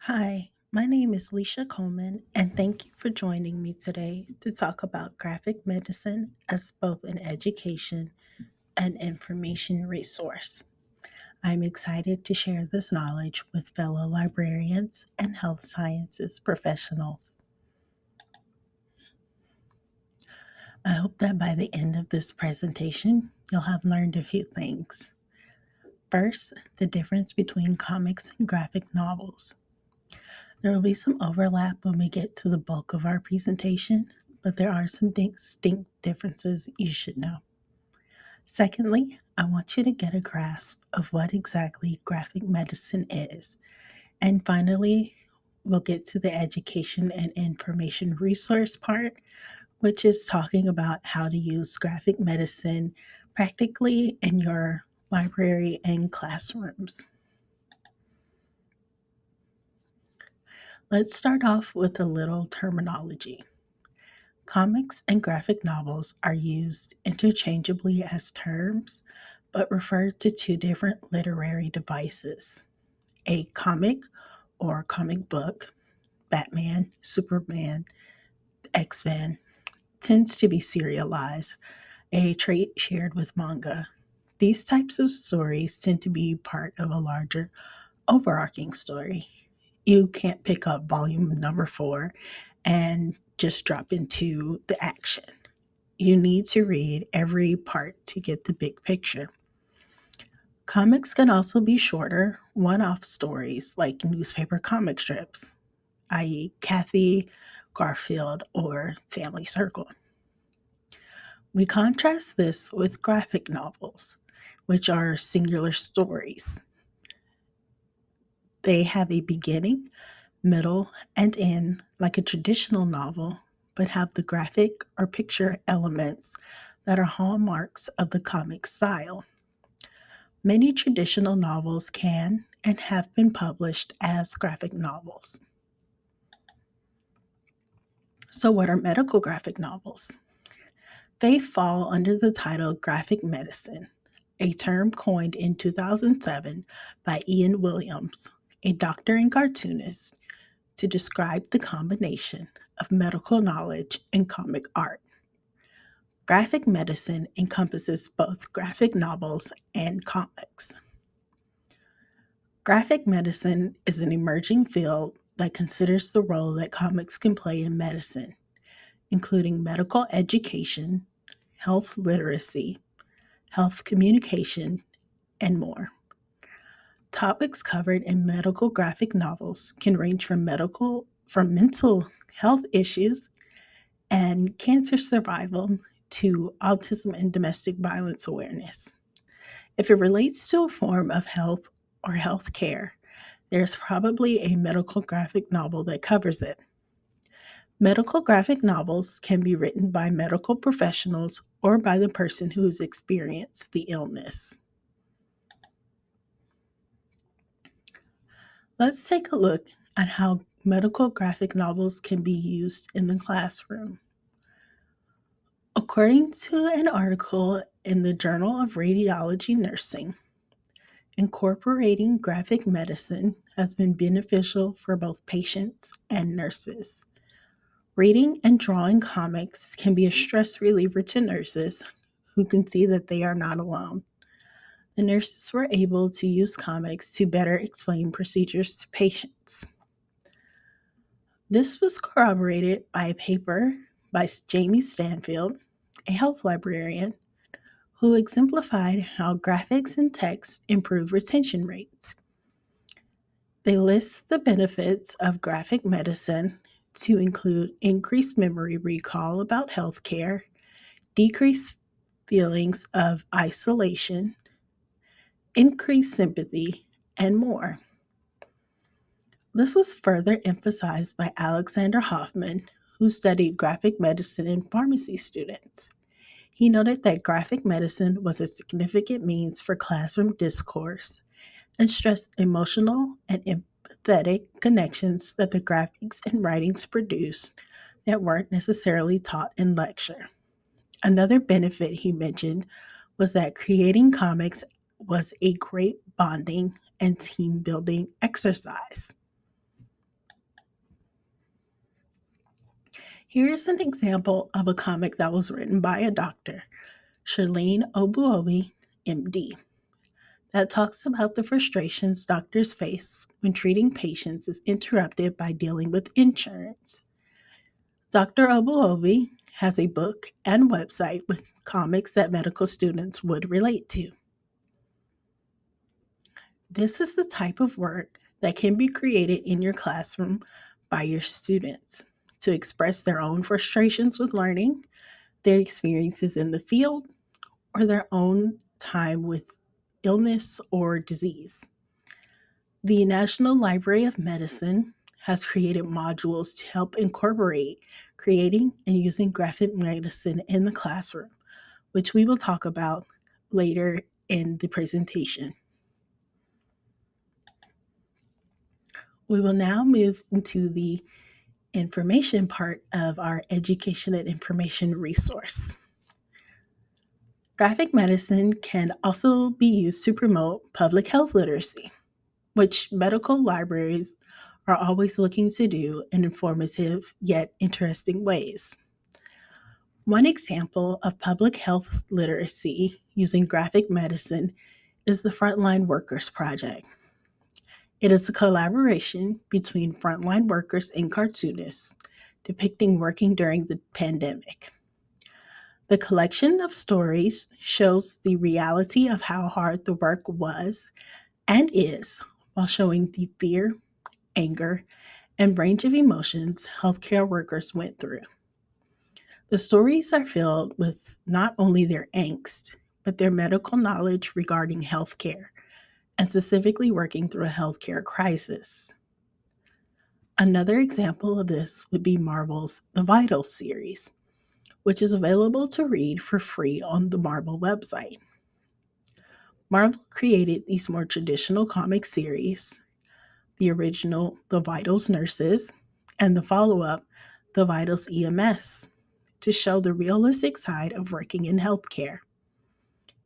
Hi, my name is Leisha Coleman, and thank you for joining me today to talk about graphic medicine as both an education and information resource. I'm excited to share this knowledge with fellow librarians and health sciences professionals. I hope that by the end of this presentation, you'll have learned a few things. First, the difference between comics and graphic novels. There will be some overlap when we get to the bulk of our presentation, but there are some distinct differences you should know. Secondly, I want you to get a grasp of what exactly graphic medicine is. And finally, we'll get to the education and information resource part, which is talking about how to use graphic medicine practically in your library and classrooms. Let's start off with a little terminology. Comics and graphic novels are used interchangeably as terms, but refer to two different literary devices. A comic or comic book, Batman, Superman, X Men, tends to be serialized, a trait shared with manga. These types of stories tend to be part of a larger, overarching story. You can't pick up volume number 4 and just drop into the action. You need to read every part to get the big picture. Comics can also be shorter, one off stories like newspaper comic strips, i.e., Kathy, Garfield, or Family Circle. We contrast this with graphic novels, which are singular stories. They have a beginning, middle, and end like a traditional novel, but have the graphic or picture elements that are hallmarks of the comic style. Many traditional novels can and have been published as graphic novels. So, what are medical graphic novels? They fall under the title graphic medicine, a term coined in 2007 by Ian Williams, a doctor and cartoonist, to describe the combination of medical knowledge and comic art. Graphic medicine encompasses both graphic novels and comics. Graphic medicine is an emerging field that considers the role that comics can play in medicine, including medical education, health literacy, health communication, and more. Topics covered in medical graphic novels can range from mental health issues and cancer survival to autism and domestic violence awareness. If it relates to a form of health or health care, there's probably a medical graphic novel that covers it. Medical graphic novels can be written by medical professionals or by the person who has experienced the illness. Let's take a look at how medical graphic novels can be used in the classroom. According to an article in the Journal of Radiology Nursing, incorporating graphic medicine has been beneficial for both patients and nurses. Reading and drawing comics can be a stress reliever to nurses who can see that they are not alone. The nurses were able to use comics to better explain procedures to patients. This was corroborated by a paper by Jamie Stanfield, a health librarian, who exemplified how graphics and text improve retention rates. They list the benefits of graphic medicine to include increased memory recall about healthcare, decreased feelings of isolation, increased sympathy, and more. This was further emphasized by Alexander Hoffman, who studied graphic medicine in pharmacy students. He noted that graphic medicine was a significant means for classroom discourse and stressed emotional and empathetic connections that the graphics and writings produced that weren't necessarily taught in lecture. Another benefit he mentioned was that creating comics was a great bonding and team building exercise. Here's an example of a comic that was written by a doctor, Charlene Obuobi, MD, that talks about the frustrations doctors face when treating patients is interrupted by dealing with insurance. Dr. Obuobi has a book and website with comics that medical students would relate to. This is the type of work that can be created in your classroom by your students to express their own frustrations with learning, their experiences in the field, or their own time with illness or disease. The National Library of Medicine has created modules to help incorporate creating and using graphic medicine in the classroom, which we will talk about later in the presentation. We will now move into the information part of our education and information resource. Graphic medicine can also be used to promote public health literacy, which medical libraries are always looking to do in informative yet interesting ways. One example of public health literacy using graphic medicine is the Frontline Workers Project. It is a collaboration between frontline workers and cartoonists depicting working during the pandemic. The collection of stories shows the reality of how hard the work was and is, while showing the fear, anger, and range of emotions healthcare workers went through. The stories are filled with not only their angst, but their medical knowledge regarding healthcare, and specifically working through a healthcare crisis. Another example of this would be Marvel's The Vitals series, which is available to read for free on the Marvel website. Marvel created these more traditional comic series, the original The Vitals Nurses, and the follow up, The Vitals EMS, to show the realistic side of working in healthcare.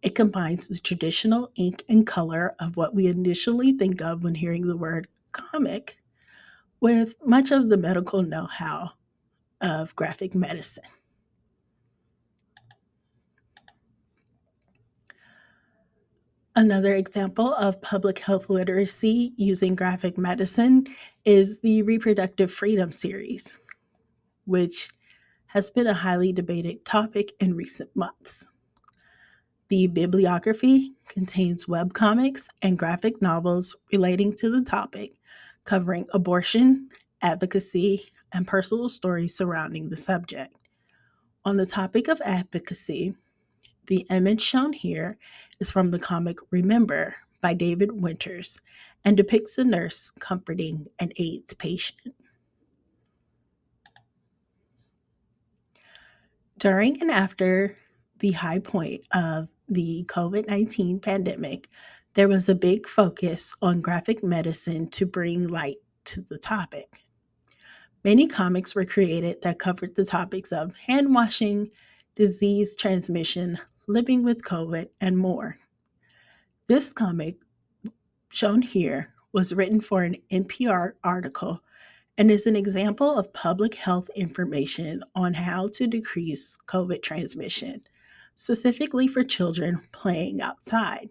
It combines the traditional ink and color of what we initially think of when hearing the word comic with much of the medical know how of graphic medicine. Another example of public health literacy using graphic medicine is the Reproductive Freedom series, which has been a highly debated topic in recent months. The bibliography contains webcomics and graphic novels relating to the topic, covering abortion, advocacy, and personal stories surrounding the subject. On the topic of advocacy, the image shown here is from the comic Remember by David Winters and depicts a nurse comforting an AIDS patient. During and after the high point of the COVID-19 pandemic, there was a big focus on graphic medicine to bring light to the topic. Many comics were created that covered the topics of hand washing, disease transmission, living with COVID, and more. This comic, shown here, was written for an NPR article and is an example of public health information on how to decrease COVID transmission, specifically for children playing outside.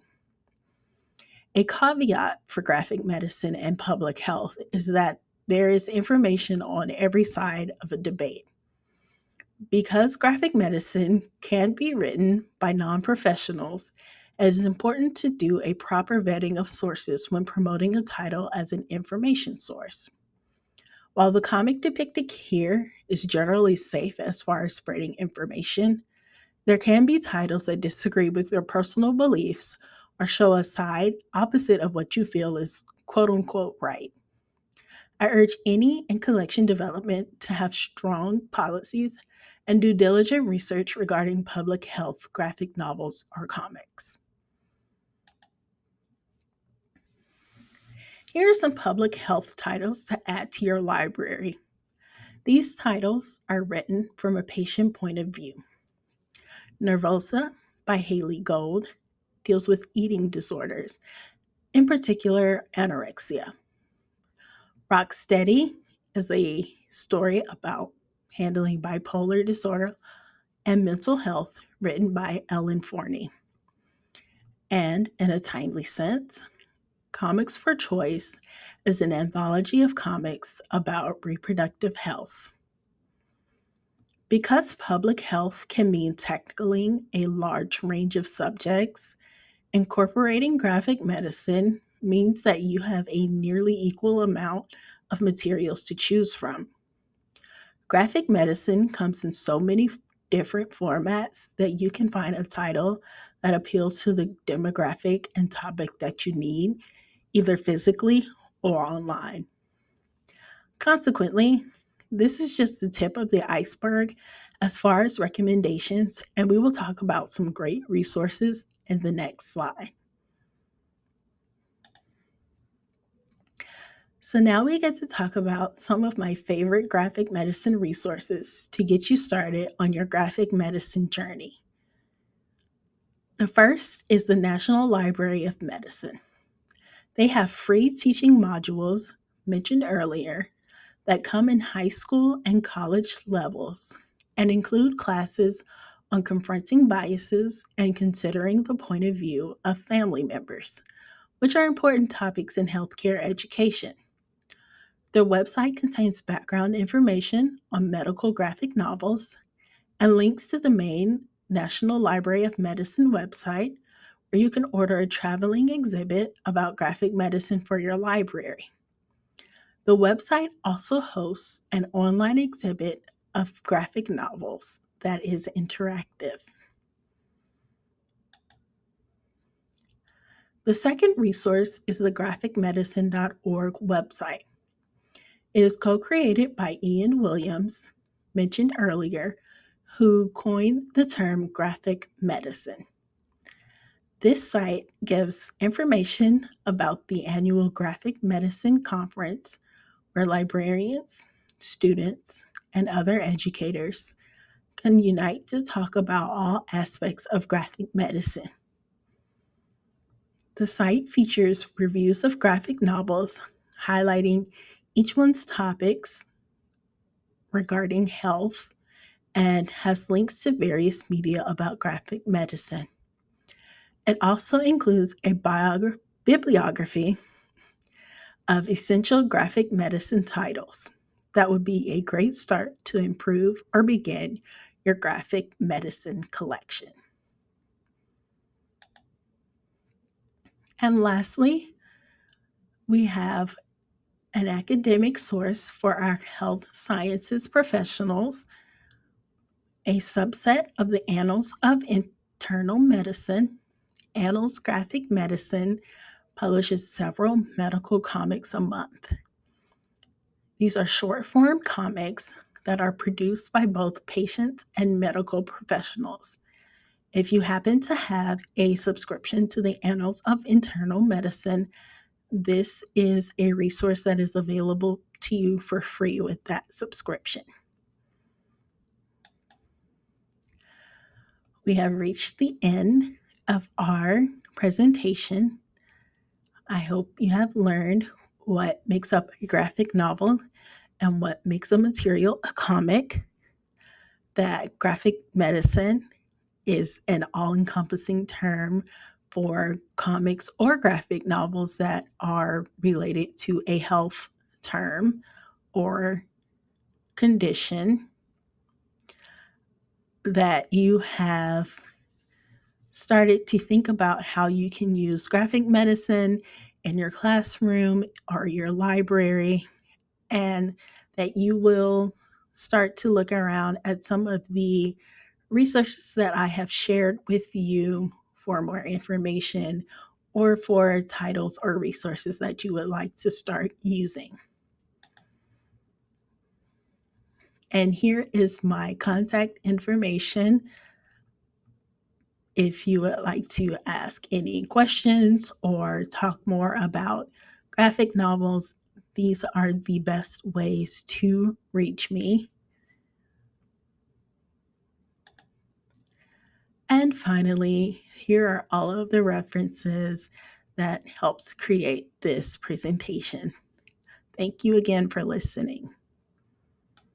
A caveat for graphic medicine and public health is that there is information on every side of a debate. Because graphic medicine can be written by non professionals, it is important to do a proper vetting of sources when promoting a title as an information source. While the comic depicted here is generally safe as far as spreading information, there can be titles that disagree with your personal beliefs or show a side opposite of what you feel is quote unquote right. I urge any in collection development to have strong policies and do diligent research regarding public health graphic novels or comics. Here are some public health titles to add to your library. These titles are written from a patient point of view. Nervosa by Haley Gold deals with eating disorders, in particular anorexia. Rock Steady is a story about Handling Bipolar Disorder and Mental Health, written by Ellen Forney. And in a timely sense, Comics for Choice is an anthology of comics about reproductive health. Because public health can mean tackling a large range of subjects, incorporating graphic medicine means that you have a nearly equal amount of materials to choose from. Graphic medicine comes in so many different formats that you can find a title that appeals to the demographic and topic that you need, either physically or online. Consequently, this is just the tip of the iceberg as far as recommendations, and we will talk about some great resources in the next slide. So now we get to talk about some of my favorite graphic medicine resources to get you started on your graphic medicine journey. The first is the National Library of Medicine. They have free teaching modules mentioned earlier that come in high school and college levels and include classes on confronting biases and considering the point of view of family members, which are important topics in healthcare education. Their website contains background information on medical graphic novels and links to the main National Library of Medicine website, where you can order a traveling exhibit about graphic medicine for your library. The website also hosts an online exhibit of graphic novels that is interactive. The second resource is the graphicmedicine.org website. It is co-created by Ian Williams, mentioned earlier, who coined the term graphic medicine. This site gives information about the annual Graphic Medicine Conference, where librarians, students, and other educators can unite to talk about all aspects of graphic medicine. The site features reviews of graphic novels, highlighting each one's topics regarding health, and has links to various media about graphic medicine. It also includes a bibliography of essential graphic medicine titles. That would be a great start to improve or begin your graphic medicine collection. And lastly, we have an academic source for our health sciences professionals, a subset of the Annals of Internal Medicine. Annals Graphic Medicine publishes several medical comics a month. These are short form comics that are produced by both patients and medical professionals. If you happen to have a subscription to the Annals of Internal Medicine, this is a resource that is available to you for free with that subscription. We have reached the end of our presentation. I hope you have learned what makes up a graphic novel and what makes a material a comic, that graphic medicine is an all encompassing term for comics or graphic novels that are related to a health term or condition, that you have started to think about how you can use graphic medicine in your classroom or your library, and that you will start to look around at some of the resources that I have shared with you for more information or for titles or resources that you would like to start using. And here is my contact information if you would like to ask any questions or talk more about graphic novels. These are the best ways to reach me. And finally, here are all of the references that helps create this presentation. Thank you again for listening.